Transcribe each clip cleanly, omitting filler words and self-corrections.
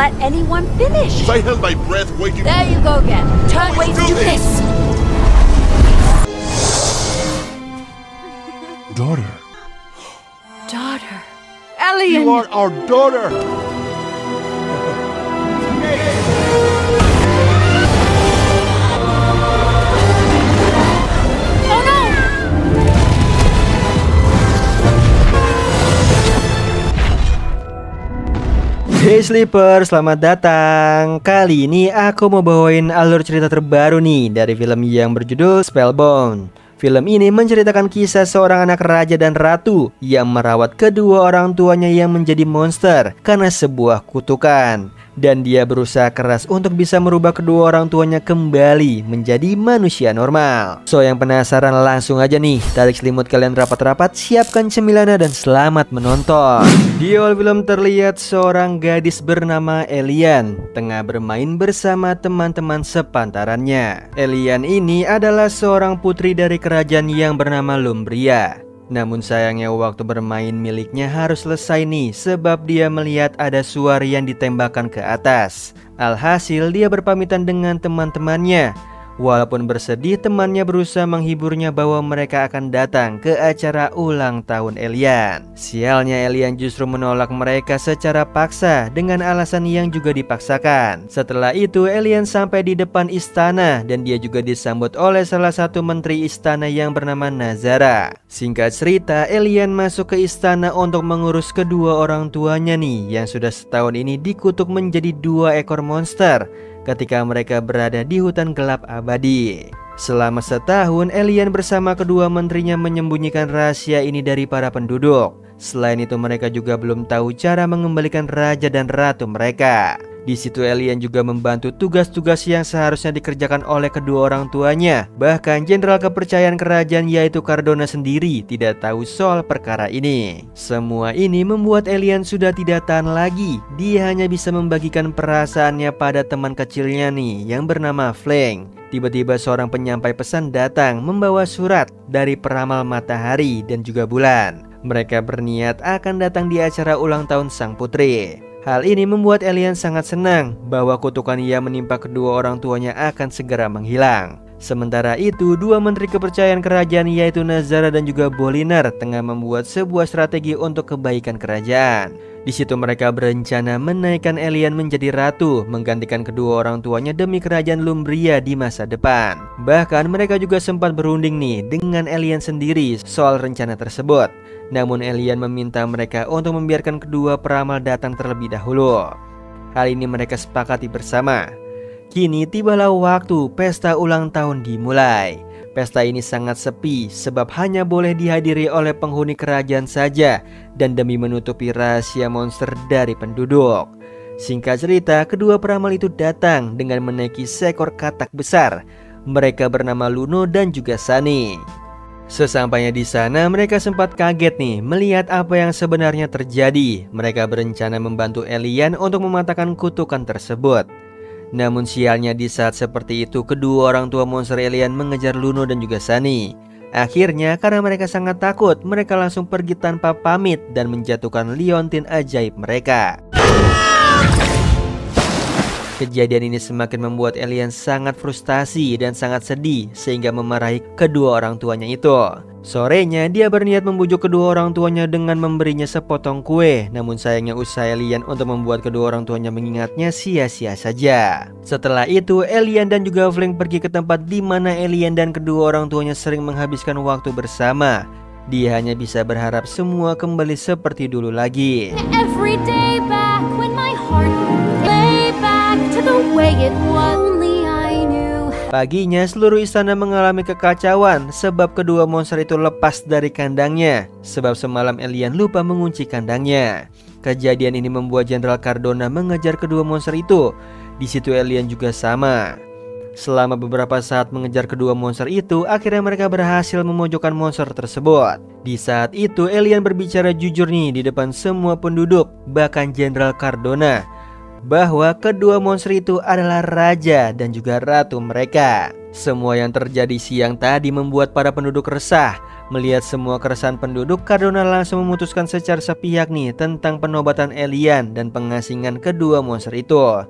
let anyone finish. I held my breath waiting. There you go again. Turn ways do to this. Daughter. Daughter. Elian. You are our daughter. Oh no! Hey Sleeper, selamat datang. Kali ini aku mau bawain alur cerita terbaru nih dari film yang berjudul Spellbound. Film ini menceritakan kisah seorang anak raja dan ratu yang merawat kedua orang tuanya yang menjadi monster karena sebuah kutukan. Dan dia berusaha keras untuk bisa merubah kedua orang tuanya kembali menjadi manusia normal. So yang penasaran langsung aja nih, tarik selimut kalian rapat-rapat, siapkan cemilannya dan selamat menonton. Di awal film terlihat seorang gadis bernama Elian tengah bermain bersama teman-teman sepantarannya. Elian ini adalah seorang putri dari kerajaan yang bernama Lumbria. Namun sayangnya waktu bermain miliknya harus selesai nih, sebab dia melihat ada suara yang ditembakkan ke atas. Alhasil dia berpamitan dengan teman-temannya. Walaupun bersedih, temannya berusaha menghiburnya bahwa mereka akan datang ke acara ulang tahun Elian. Sialnya Elian justru menolak mereka secara paksa dengan alasan yang juga dipaksakan. Setelah itu Elian sampai di depan istana dan dia juga disambut oleh salah satu menteri istana yang bernama Nazara. Singkat cerita, Elian masuk ke istana untuk mengurus kedua orang tuanya nih yang sudah setahun ini dikutuk menjadi 2 ekor monster ketika mereka berada di hutan gelap abadi. Selama setahun, Elian bersama kedua menterinya menyembunyikan rahasia ini dari para penduduk. Selain itu mereka juga belum tahu cara mengembalikan raja dan ratu mereka. Di situ Elian juga membantu tugas-tugas yang seharusnya dikerjakan oleh kedua orang tuanya. Bahkan jenderal kepercayaan kerajaan yaitu Cardona sendiri tidak tahu soal perkara ini. Semua ini membuat Elian sudah tidak tahan lagi. Dia hanya bisa membagikan perasaannya pada teman kecilnya nih yang bernama Flank. Tiba-tiba seorang penyampai pesan datang membawa surat dari peramal matahari dan juga bulan. Mereka berniat akan datang di acara ulang tahun sang putri. Hal ini membuat Elian sangat senang bahwa kutukan yang menimpa kedua orang tuanya akan segera menghilang. Sementara itu, 2 menteri kepercayaan kerajaan yaitu Nazara dan juga Boliner tengah membuat sebuah strategi untuk kebaikan kerajaan. Di situ mereka berencana menaikkan Elian menjadi ratu, menggantikan kedua orang tuanya demi kerajaan Lumbria di masa depan. Bahkan mereka juga sempat berunding nih dengan Elian sendiri soal rencana tersebut. Namun Elian meminta mereka untuk membiarkan kedua peramal datang terlebih dahulu. Hal ini mereka sepakati bersama. Kini tibalah waktu pesta ulang tahun dimulai. Pesta ini sangat sepi sebab hanya boleh dihadiri oleh penghuni kerajaan saja dan demi menutupi rahasia monster dari penduduk. Singkat cerita, kedua peramal itu datang dengan menaiki seekor katak besar. Mereka bernama Luno dan juga Sani. Sesampainya di sana mereka sempat kaget nih melihat apa yang sebenarnya terjadi. Mereka berencana membantu Elian untuk mematahkan kutukan tersebut. Namun sialnya di saat seperti itu kedua orang tua monster Elian mengejar Luno dan juga Sani. Akhirnya karena mereka sangat takut, mereka langsung pergi tanpa pamit dan menjatuhkan liontin ajaib mereka. Kejadian ini semakin membuat Elian sangat frustasi dan sangat sedih sehingga memarahi kedua orang tuanya itu. Sorenya dia berniat membujuk kedua orang tuanya dengan memberinya sepotong kue. Namun sayangnya usaha Elian untuk membuat kedua orang tuanya mengingatnya sia-sia saja. Setelah itu Elian dan juga Flank pergi ke tempat di mana Elian dan kedua orang tuanya sering menghabiskan waktu bersama. Dia hanya bisa berharap semua kembali seperti dulu lagi. Every day back when my heart lay back to the way it was. Only I knew. Paginya seluruh istana mengalami kekacauan sebab kedua monster itu lepas dari kandangnya. Sebab semalam Elian lupa mengunci kandangnya. Kejadian ini membuat Jenderal Cardona mengejar kedua monster itu. Di situ Elian juga sama. Selama beberapa saat mengejar kedua monster itu, akhirnya mereka berhasil memojokkan monster tersebut. Di saat itu Elian berbicara jujur nih di depan semua penduduk, bahkan Jenderal Cardona, bahwa kedua monster itu adalah raja dan juga ratu mereka. Semua yang terjadi siang tadi membuat para penduduk resah. Melihat semua keresahan penduduk, Cardona langsung memutuskan secara sepihak nih tentang penobatan alien dan pengasingan kedua monster itu.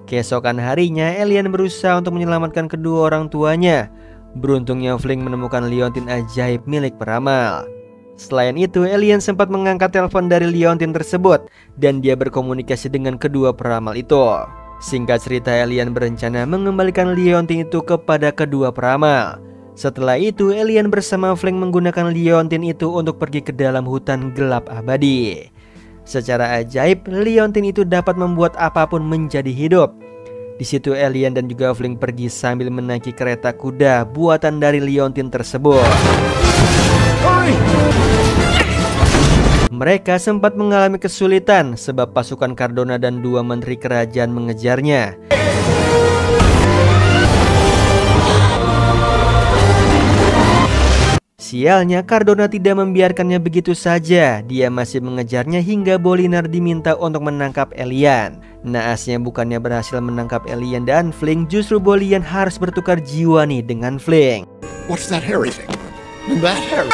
Keesokan harinya, alien berusaha untuk menyelamatkan kedua orang tuanya. Beruntungnya Flink menemukan liontin ajaib milik peramal. Selain itu, alien sempat mengangkat telepon dari liontin tersebut dan dia berkomunikasi dengan kedua peramal itu. Singkat cerita, alien berencana mengembalikan liontin itu kepada kedua peramal. Setelah itu, alien bersama Flink menggunakan liontin itu untuk pergi ke dalam hutan gelap abadi. Secara ajaib, liontin itu dapat membuat apapun menjadi hidup. Di situ alien dan juga Flink pergi sambil menaiki kereta kuda buatan dari liontin tersebut. Mereka sempat mengalami kesulitan sebab pasukan Cardona dan dua menteri kerajaan mengejarnya. Sialnya, Cardona tidak membiarkannya begitu saja. Dia masih mengejarnya hingga Bolinar diminta untuk menangkap alien. Naasnya bukannya berhasil menangkap alien dan Flink, justru Bolinar harus bertukar jiwa nih dengan Flink. What's that hairy thing? That hairy.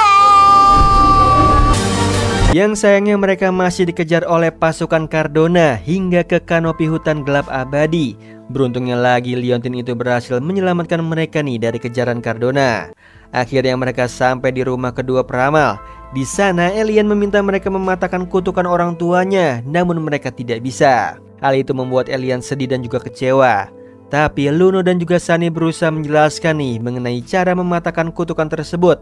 Yang sayangnya mereka masih dikejar oleh pasukan Cardona hingga ke kanopi hutan gelap abadi. Beruntungnya lagi liontin itu berhasil menyelamatkan mereka nih dari kejaran Cardona. Akhirnya mereka sampai di rumah kedua peramal. Di sana alien meminta mereka mematahkan kutukan orang tuanya, namun mereka tidak bisa. Hal itu membuat alien sedih dan juga kecewa. Tapi Luno dan juga Sunny berusaha menjelaskan nih mengenai cara mematahkan kutukan tersebut,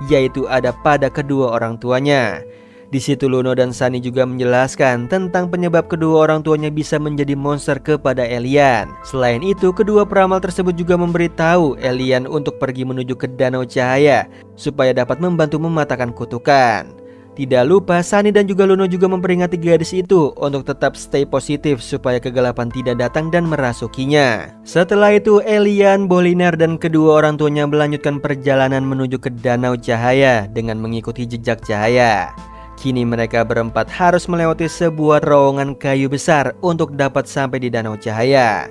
yaitu ada pada kedua orang tuanya. Di situ Luno dan Sunny juga menjelaskan tentang penyebab kedua orang tuanya bisa menjadi monster kepada alien. Selain itu, kedua peramal tersebut juga memberitahu alien untuk pergi menuju ke Danau Cahaya supaya dapat membantu mematahkan kutukan. Tidak lupa, Sunny dan juga Luno juga memperingati gadis itu untuk tetap stay positif supaya kegelapan tidak datang dan merasukinya. Setelah itu, alien, Bolinar dan kedua orang tuanya melanjutkan perjalanan menuju ke Danau Cahaya dengan mengikuti jejak cahaya. Kini mereka berempat harus melewati sebuah terowongan kayu besar untuk dapat sampai di Danau Cahaya.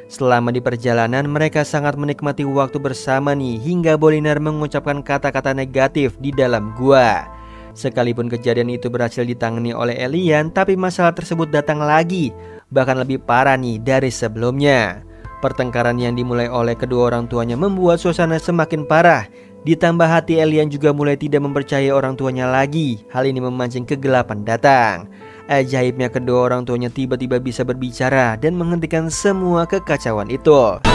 Selama di perjalanan, mereka sangat menikmati waktu bersama nih hingga Bolinar mengucapkan kata-kata negatif di dalam gua. Sekalipun kejadian itu berhasil ditangani oleh alien, tapi masalah tersebut datang lagi, bahkan lebih parah nih dari sebelumnya. Pertengkaran yang dimulai oleh kedua orang tuanya membuat suasana semakin parah. Ditambah hati alien juga mulai tidak mempercayai orang tuanya lagi. Hal ini memancing kegelapan datang. Ajaibnya kedua orang tuanya tiba-tiba bisa berbicara dan menghentikan semua kekacauan itu.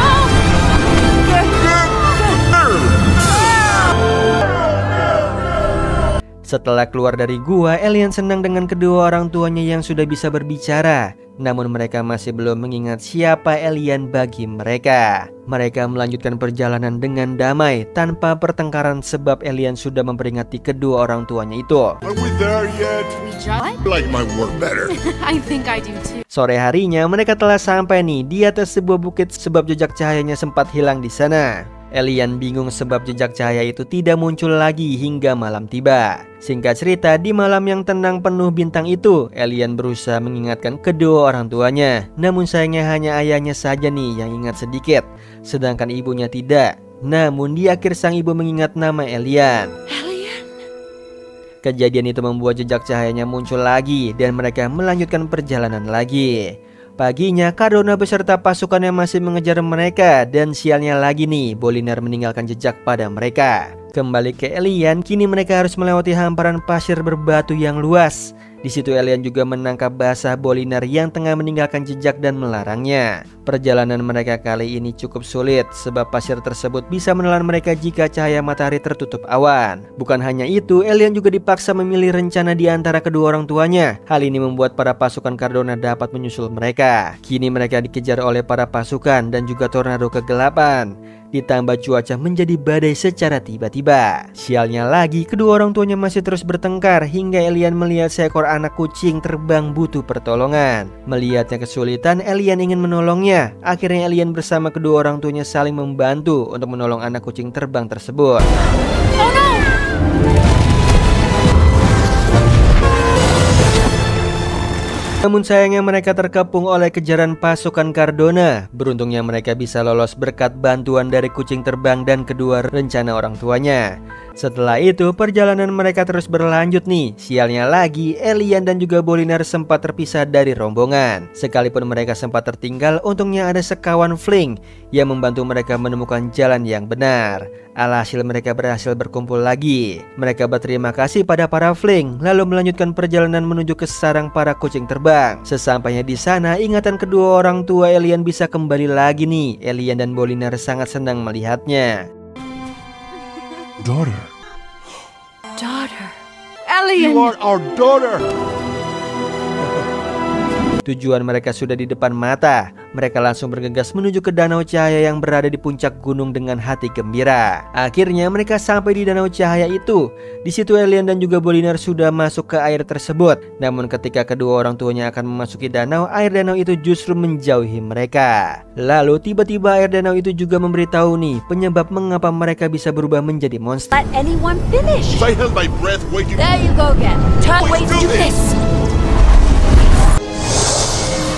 Setelah keluar dari gua, alien senang dengan kedua orang tuanya yang sudah bisa berbicara. Namun mereka masih belum mengingat siapa alien bagi mereka. Mereka melanjutkan perjalanan dengan damai tanpa pertengkaran sebab alien sudah memperingati kedua orang tuanya itu. Are we there yet? I like my work better. I think I do too. Sore harinya mereka telah sampai nih di atas sebuah bukit sebab jejak cahayanya sempat hilang di sana. Alien bingung sebab jejak cahaya itu tidak muncul lagi hingga malam tiba. Singkat cerita, di malam yang tenang penuh bintang itu, alien berusaha mengingatkan kedua orang tuanya. Namun sayangnya hanya ayahnya saja nih yang ingat sedikit, sedangkan ibunya tidak. Namun di akhir sang ibu mengingat nama alien. Kejadian itu membuat jejak cahayanya muncul lagi dan mereka melanjutkan perjalanan lagi. Paginya, Cardona beserta pasukannya masih mengejar mereka dan sialnya lagi nih, Bolinar meninggalkan jejak pada mereka. Kembali ke alien, kini mereka harus melewati hamparan pasir berbatu yang luas. Di situ alien juga menangkap basah Bolinar yang tengah meninggalkan jejak dan melarangnya. Perjalanan mereka kali ini cukup sulit sebab pasir tersebut bisa menelan mereka jika cahaya matahari tertutup awan. Bukan hanya itu, alien juga dipaksa memilih rencana di antara kedua orang tuanya. Hal ini membuat para pasukan Cardona dapat menyusul mereka. Kini mereka dikejar oleh para pasukan dan juga tornado kegelapan. Ditambah cuaca menjadi badai secara tiba-tiba. Sialnya lagi, kedua orang tuanya masih terus bertengkar hingga alien melihat seekor anak kucing terbang butuh pertolongan. Melihatnya kesulitan, alien ingin menolongnya. Akhirnya alien bersama kedua orang tuanya saling membantu untuk menolong anak kucing terbang tersebut. Oh no! Namun sayangnya mereka terkepung oleh kejaran pasukan Cardona. Beruntungnya mereka bisa lolos berkat bantuan dari kucing terbang dan kedua rencana orang tuanya. Setelah itu perjalanan mereka terus berlanjut nih. Sialnya lagi, Elian dan juga Bolinar sempat terpisah dari rombongan. Sekalipun mereka sempat tertinggal, untungnya ada sekawan Fling yang membantu mereka menemukan jalan yang benar. Alhasil mereka berhasil berkumpul lagi. Mereka berterima kasih pada para Fling, lalu melanjutkan perjalanan menuju ke sarang para kucing terbang. Sesampainya di sana, ingatan kedua orang tua Elian bisa kembali lagi nih. Elian dan Bolinar sangat senang melihatnya. Daughter. Elian! You are our daughter! Tujuan mereka sudah di depan mata. Mereka langsung bergegas menuju ke Danau Cahaya yang berada di puncak gunung dengan hati gembira. Akhirnya mereka sampai di Danau Cahaya itu. Di situ Elian dan juga Bolinar sudah masuk ke air tersebut. Namun ketika kedua orang tuanya akan memasuki danau, air danau itu justru menjauhi mereka. Lalu tiba-tiba air danau itu juga memberitahu nih penyebab mengapa mereka bisa berubah menjadi monster. Let anyone finish! I held my breath waiting. There you go again. Turn Let's ways do to this. this!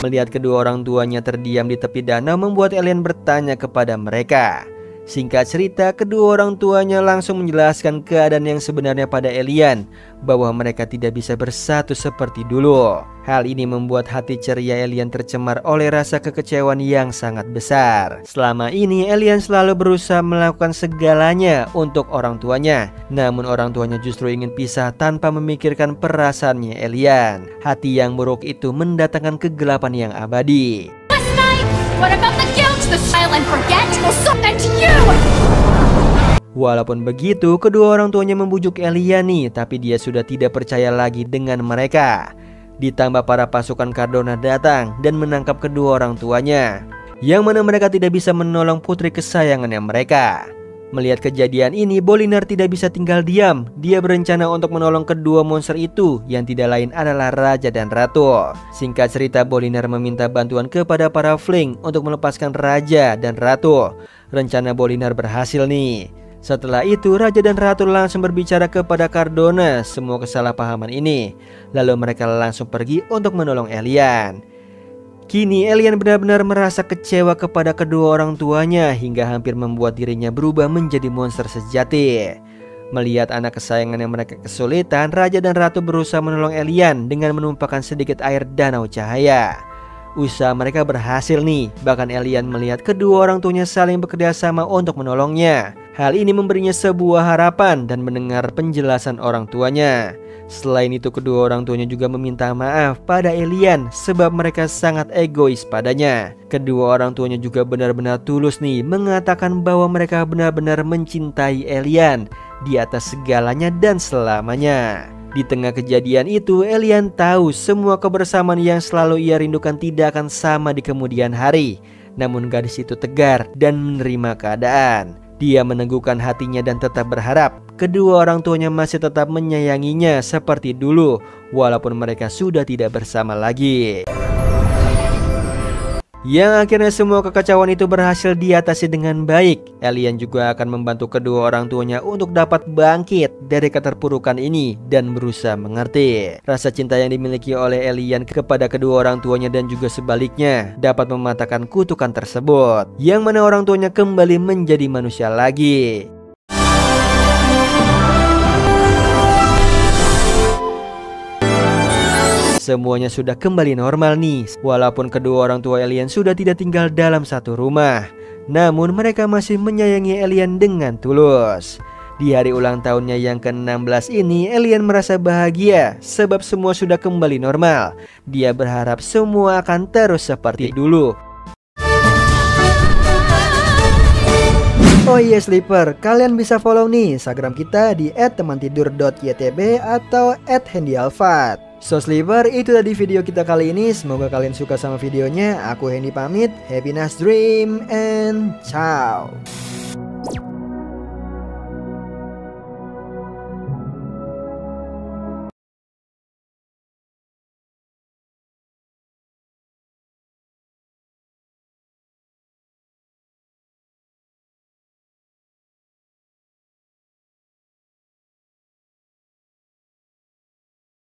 Melihat kedua orang tuanya terdiam di tepi danau membuat Elian bertanya kepada mereka. Singkat cerita, kedua orang tuanya langsung menjelaskan keadaan yang sebenarnya pada Elian, bahwa mereka tidak bisa bersatu seperti dulu. Hal ini membuat hati ceria Elian tercemar oleh rasa kekecewaan yang sangat besar. Selama ini Elian selalu berusaha melakukan segalanya untuk orang tuanya, namun orang tuanya justru ingin pisah tanpa memikirkan perasaannya Elian. Hati yang buruk itu mendatangkan kegelapan yang abadi. Last night! What about the guilt? The silent forget? And you! Walaupun begitu, kedua orang tuanya membujuk Elian nih, tapi dia sudah tidak percaya lagi dengan mereka. Ditambah para pasukan Cardona datang dan menangkap kedua orang tuanya, yang mana mereka tidak bisa menolong putri kesayangannya mereka. Melihat kejadian ini, Bolinar tidak bisa tinggal diam. Dia berencana untuk menolong kedua monster itu, yang tidak lain adalah Raja dan Ratu. Singkat cerita, Bolinar meminta bantuan kepada para Fling untuk melepaskan Raja dan Ratu. Rencana Bolinar berhasil nih. Setelah itu, Raja dan Ratu langsung berbicara kepada Cardona semua kesalahpahaman ini. Lalu mereka langsung pergi untuk menolong Elian. Kini Elian benar-benar merasa kecewa kepada kedua orang tuanya hingga hampir membuat dirinya berubah menjadi monster sejati. Melihat anak kesayangannya mereka kesulitan, Raja dan Ratu berusaha menolong Elian dengan menumpahkan sedikit air Danau Cahaya. Usaha mereka berhasil nih, bahkan Elian melihat kedua orang tuanya saling bekerja sama untuk menolongnya. Hal ini memberinya sebuah harapan dan mendengar penjelasan orang tuanya. Selain itu, kedua orang tuanya juga meminta maaf pada Elian sebab mereka sangat egois padanya. Kedua orang tuanya juga benar-benar tulus nih mengatakan bahwa mereka benar-benar mencintai Elian di atas segalanya dan selamanya. Di tengah kejadian itu, Elian tahu semua kebersamaan yang selalu ia rindukan tidak akan sama di kemudian hari. Namun gadis itu tegar dan menerima keadaan. Dia meneguhkan hatinya dan tetap berharap kedua orang tuanya masih tetap menyayanginya seperti dulu, walaupun mereka sudah tidak bersama lagi. Yang akhirnya semua kekacauan itu berhasil diatasi dengan baik. Elian juga akan membantu kedua orang tuanya untuk dapat bangkit dari keterpurukan ini dan berusaha mengerti. Rasa cinta yang dimiliki oleh Elian kepada kedua orang tuanya dan juga sebaliknya dapat mematahkan kutukan tersebut, yang mana orang tuanya kembali menjadi manusia lagi. Semuanya sudah kembali normal nih. Walaupun kedua orang tua Elian sudah tidak tinggal dalam satu rumah, namun mereka masih menyayangi Elian dengan tulus. Di hari ulang tahunnya yang ke-16 ini, Elian merasa bahagia sebab semua sudah kembali normal. Dia berharap semua akan terus seperti dulu. Oh iya Sleeper, kalian bisa follow nih Instagram kita di @temantidur.ytb atau @handyalfat. So Sleeper, itu tadi video kita kali ini. Semoga kalian suka sama videonya. Aku Hendy pamit. Happy nice dream and ciao.